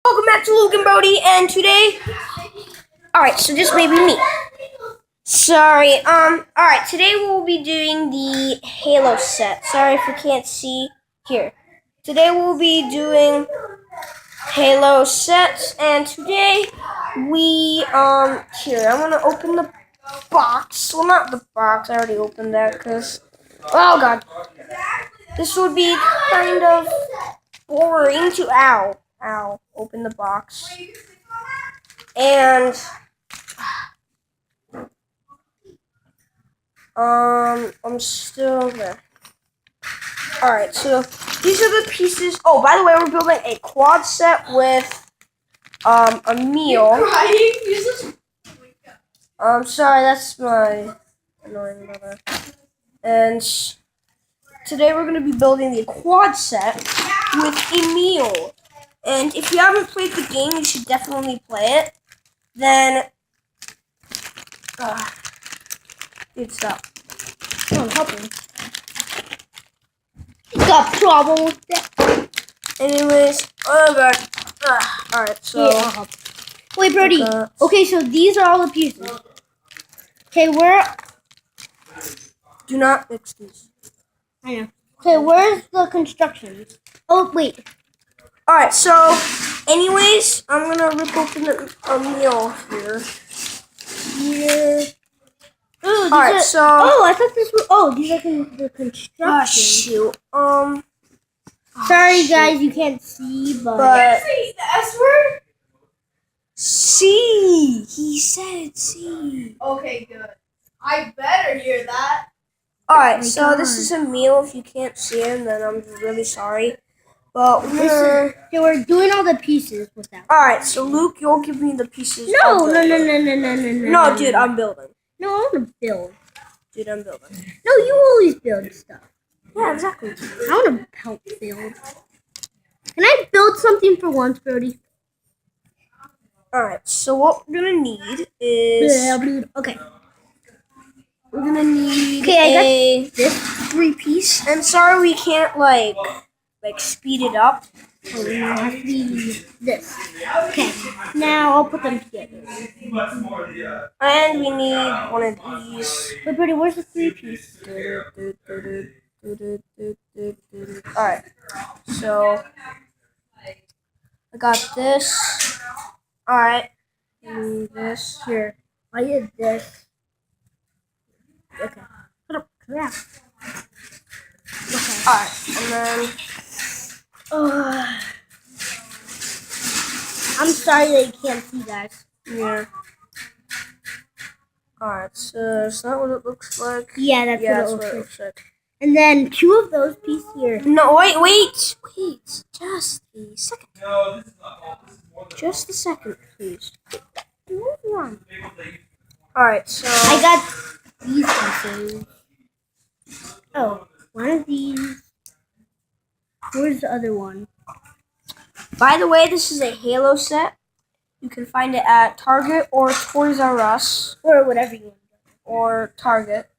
Welcome back to Luke and Brody, and today, alright, so just maybe me. Sorry, alright, today we'll be doing the Halo set. Sorry if you can't see here. Today we'll be doing Halo sets, and today we, here, I'm gonna open the box. Well, not the box, I already opened that, because, oh god. This would be kind of boring to, open the box. And I'm still there. Alright, so these are the pieces. Oh, by the way, we're building a quad set with a meal. Sorry, that's my annoying mother. And today we're gonna be building the quad set with a meal. And if you haven't played the game, you should definitely play it. Then, dude, stop. Oh, I'm helping. Got problem with that. Anyways, oh god. Alright, so. Yeah, I'll help. Wait, Brody. Okay, so these are all the pieces. Okay, Do not mix these. I know. Okay, where's the construction? Oh, wait. Alright, so, anyways, I'm gonna rip open a meal here. Oh, alright, so. Oh, I thought this was. Oh, these are the construction. Oh, shoot. Sorry, guys, you can't see, but. The S word? C. He said C. Okay, good. I better hear that. Alright, my so God. this is a meal. If you can't see him, then I'm really sorry. But Okay, we're doing all the pieces with that. Alright, so Luke, you'll give me the pieces. No, No, dude, No, I'm building. I want to build. Dude, I'm building. No, you always build stuff. Yeah, exactly. I want to help build. Can I build something for once, Brody? Alright, so what we're gonna need is Okay. we're gonna need Okay, I got this 3-piece. And sorry we can't like speed it up. Oh, it has to be this. Okay. Now I'll put them together. And we need one of these. Wait, Brody, where's the 3-piece? Alright, so I got this. Alright, this here. I did this. Okay. Yeah. Okay. Alright, and then I'm sorry that you can't see, guys. yeah. Alright, so is that what it looks like? Yeah, that's Yeah, what that's it what it looks like. looks like. And then 2 of those pieces here. No, wait, just a second. Just a second, please. Move on. Alright, so I got these pieces. Oh, one of these. Where's the other one? by the way, this is a Halo set. You can find it at Target or Toys R Us Or whatever you want. or Target.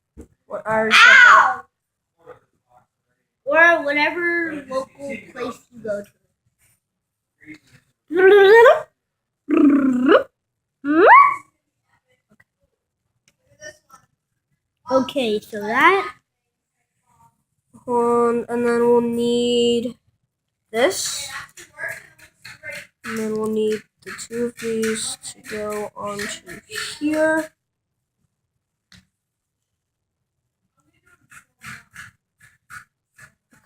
What I already said that. Or whatever local place you go to. Okay, so that. And then we'll need this. And then we'll need the 2 of these to go onto here.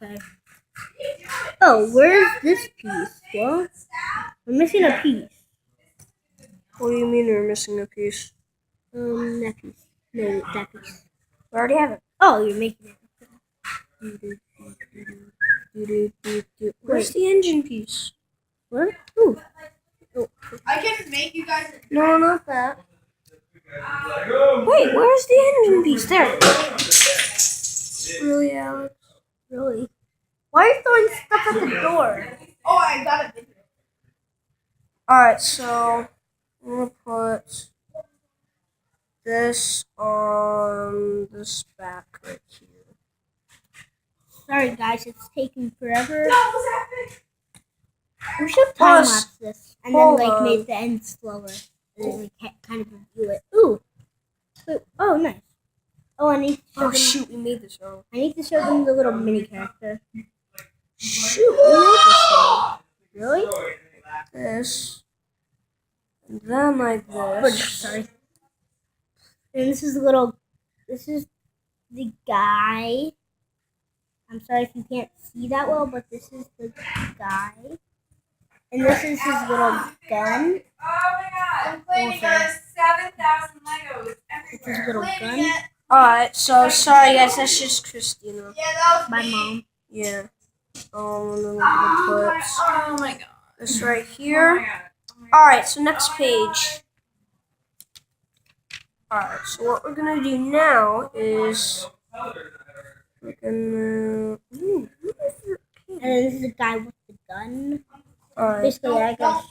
Okay. Oh, where's this piece? Well, I'm missing a piece. What do you mean you're missing a piece? That piece. No, that piece. We already have it. Oh, you're making it. Where's the engine piece? What? Ooh. I can make you guys. No, not that. Wait, where's the engine piece? There. Really, Alex? Really? Why are you throwing stuff at the door? Oh, I got it. Alright, so I'm gonna put this on this back right here. Sorry, guys, it's taking forever. What's happening? We should time Plus- lapse this. and then Hold like on. made the end slower, and then we kind of review it. Ooh, wait, oh nice. Oh, I need to show Oh them. shoot, we made this wrong. I need to show them the little mini character. Shoot, we made this wrong. Really? This. And then like Oh, this. sorry. And this is the little. This is the guy. I'm sorry if you can't see that well, but this is the guy. And this is his little gun. Oh my god! I'm cleaning Okay. it. There's 7,000 Legos It's his everywhere. little Cleaning gun. it. Alright, so sorry guys, that's just Christina. Yeah, that was My me. mom. Yeah. And then the clips. Oh my god. This right Oh my here. god. Oh my god. Alright, so next page. Alright, so what we're gonna do now is we're gonna. Ooh, And then this is the guy with the gun. alright. Basically, I got.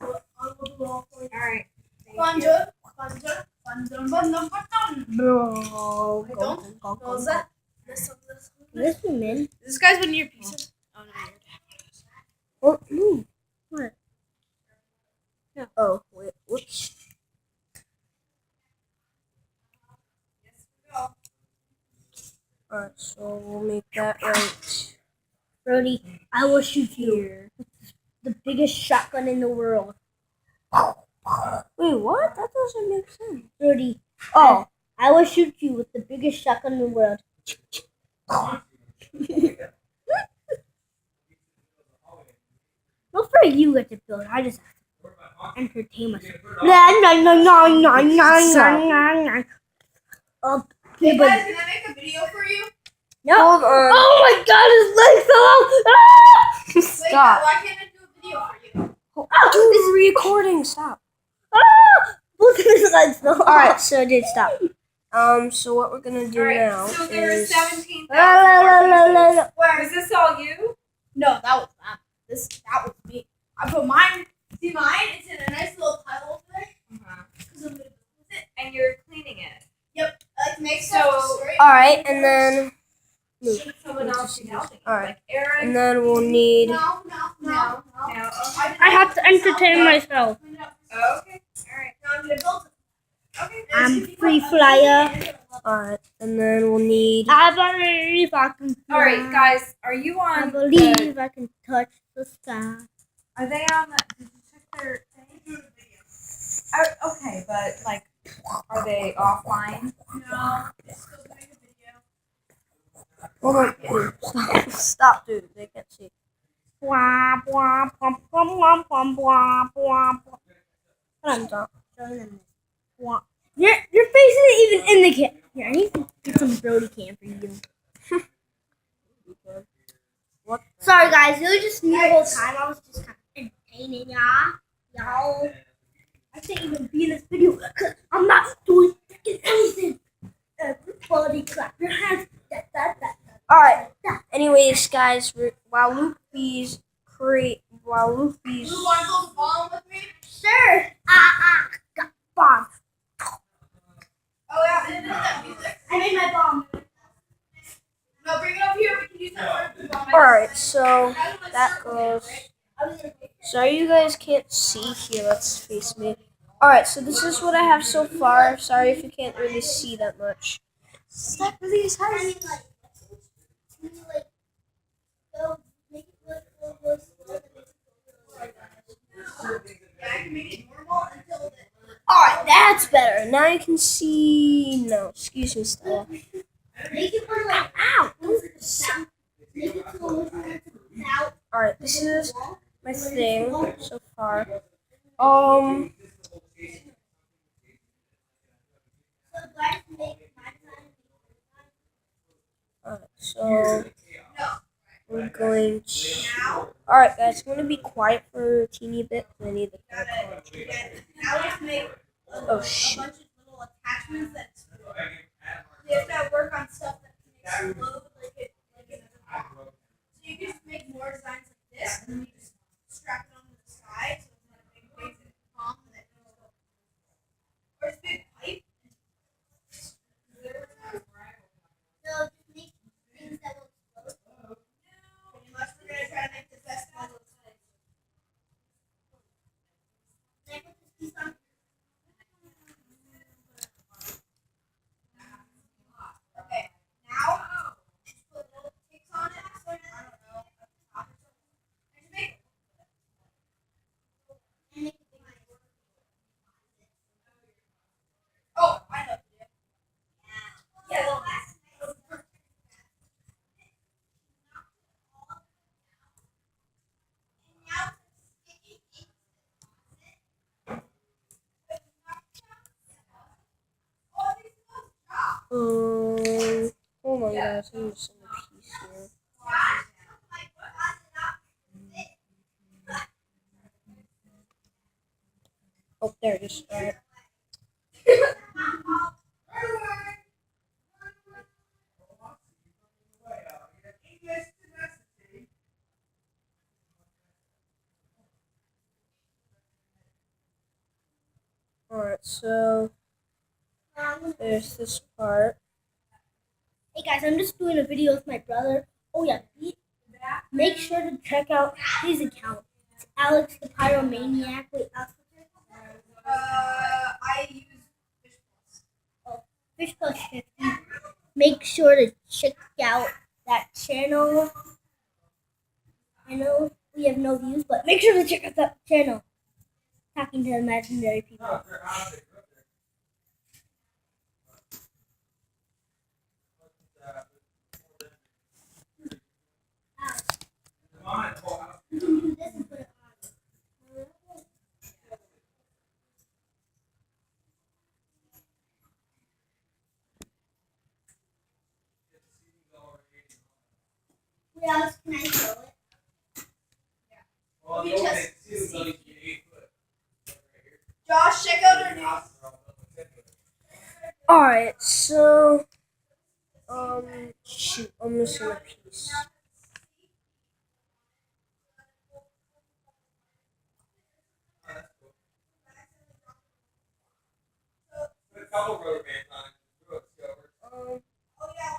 Alright. Plunger, plunger, plunger, plunger, plunger. Bro. Don't. Goes that? This one, this one. This one, man. This guy's one of your pieces. Oh no, Oh, no. What? Oh, wait, whoops. Alright, so we'll make that right Brody, I will shoot you. here. The biggest shotgun in the world. Wait, what? That doesn't make sense. Brody, Oh, I will shoot you with the biggest shotgun in the world. No, for you get to build. I just have to entertain myself. Hey Okay, but guys, can I make a video for you? no. hold on. Oh my God, his legs fell out. Wait, Stop. why can't I do a video for you? Dude, recording, stop. Both of his legs fell out. Alright, so it did stop. So what we're gonna do now Alright, so there were is 17,000. Where? Was this all you? No, that was not. That was me. I put mine. See mine? It's in a nice little pile over there. Because I'm gonna use it. And you're cleaning it. Like make So- stuff straight. alright, and then Someone else is helping. Alright. Like Aaron. and then we'll need No. No. I have to entertain myself. Oh, okay. Alright. No, I'm gonna build it. Okay. I'm free flyer. alright, and then we'll need I believe I can fly. Alright, guys, are you I on? believe I can touch the sky. Are they on the? Did you check their thing? Oh, okay, but like, are they offline? No. It's still gonna make a video. hold on. Dude, stop, dude. They can't see. Blah, blah, blah, blah, blah, blah, blah, blah, blah. Stop. Showing them this. Blah. Your face isn't even in the cam. Here, I need to get some Brody cam for you. What? Sorry, guys. It was just me the whole time. I was just kind of entertaining y'all. I can't even be in this video because I'm not doing freaking anything. Everybody clap your hands. That. Alright. Anyways, guys, while Luffy's You want to go bomb with me? Sure. Got bomb. Oh yeah, I did that music. I made my bomb. No, bring it up here. We can use that for bomb. Alright, so that goes. Sorry you guys can't see here, let's face me. Alright, so this is what I have so far. Sorry if you can't really see that much. Stop with these hands. Yeah, I can make it normal until the. Alright, that's better. Now you can see. No, excuse me, Stella. Make it for like, ow! Make it so now. Alright, this is my thing so far. Alright, so we're going to. Alright, guys, I'm gonna be quiet for a teeny bit. I need the Got car. it. Now we have to make Oh, a shit. bunch of little attachments that we have to work on stuff that can explode like in a bomb. So you can just make more designs like this, and then you just strap it onto the side, so it's like a big basic bomb that goes up. Or it's a big pipe. So just make things that will explode. Unless we're gonna try to make the best one. Hold on, guys. I'm missing a piece here. Oh, there it is. Alright. Alright, so there's this part. Hey guys, I'm just doing a video with my brother. Oh yeah, make sure to check out his account. It's Alex the Pyromaniac. Wait, Alex, I use Fish Plus. Fish Plus 50. Make sure to check out that channel. I know we have no views, but make sure to check out that channel. Talking to imaginary people. You can do this and put it on. Wait, Alex, can I show it? Let me test to see. Josh, check out our new. Alright, so shoot, I'm missing a piece. A couple rubber bands on it. Oh yeah.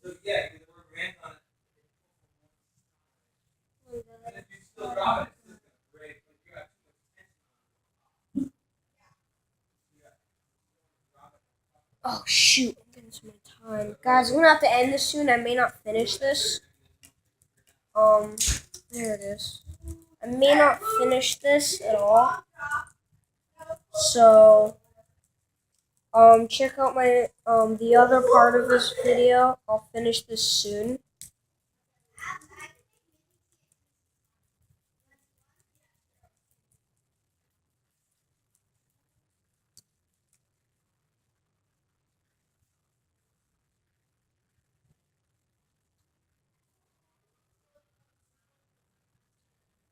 So yeah, get the rubber bands on it. And if you still drop it, it's just gonna break. Like you got too much tension on it. Oh shoot, I'm getting to my time. Guys, I'm gonna have to end this soon. I may not finish this. There it is. I may not finish this at all. So, check out my, the other part of this video. I'll finish this soon.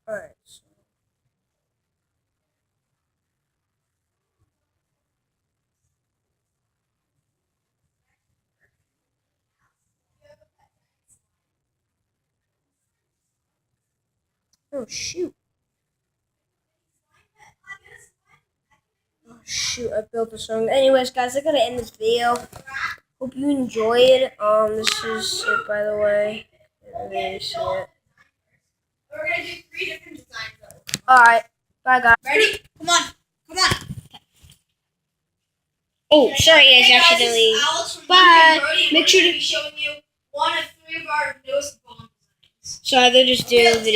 Alright, so. Oh shoot. Oh shoot, I built this wrong. Anyways, guys, I gotta end this video. Hope you enjoyed. This is it, by the way. Can't really see it. We're gonna do 3 different designs though. Alright, bye guys. Ready? Come on. Oh, sorry guys, Hey guys, accidentally. this is Alex from Bye. Lincoln Brody, and Make we're sure gonna to- be showing you one of 3 of our newest bomb designs. Sorry, they're just doing a video.